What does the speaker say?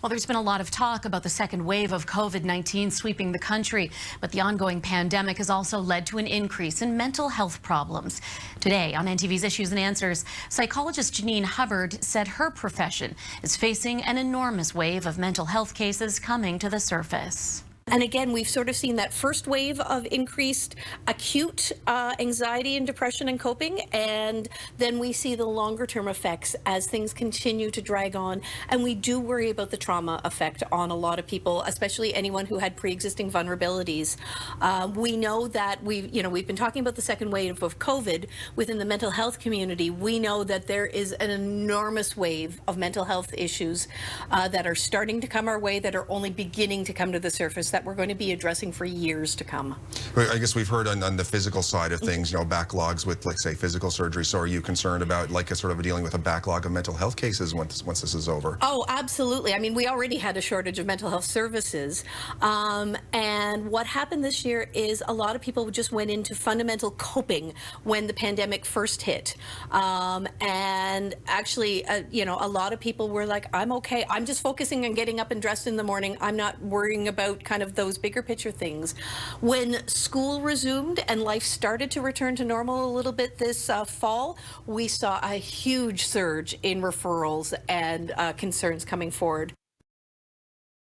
Well, there's been a lot of talk about the second wave of COVID-19 sweeping the country, but the ongoing pandemic has also led to an increase in mental health problems. Today on NTV's Issues and Answers, psychologist Janine Hubbard said her profession is facing an enormous wave of mental health cases coming to the surface. And again, we've sort of seen that first wave of increased acute anxiety and depression and coping, and then we see the longer term effects as things continue to drag on. And we do worry about the trauma effect on a lot of people, especially anyone who had pre-existing vulnerabilities. We know that we've been talking about the second wave of COVID within the mental health community. We know that there is an enormous wave of mental health issues that are starting to come our way, that are only beginning to come to the surface, that we're going to be addressing for years to come. I guess we've heard on the physical side of things, backlogs with, like, say, physical surgery. So are you concerned about, like, a sort of dealing with a backlog of mental health cases once this is over? Oh, absolutely. I mean, we already had a shortage of mental health services. And what happened this year is a lot of people just went into fundamental coping when the pandemic first hit. And actually, a lot of people were like, I'm okay. I'm just focusing on getting up and dressed in the morning. I'm not worrying about kind of those bigger picture things. When school resumed and life started to return to normal a little bit this fall, we saw a huge surge in referrals and concerns coming forward.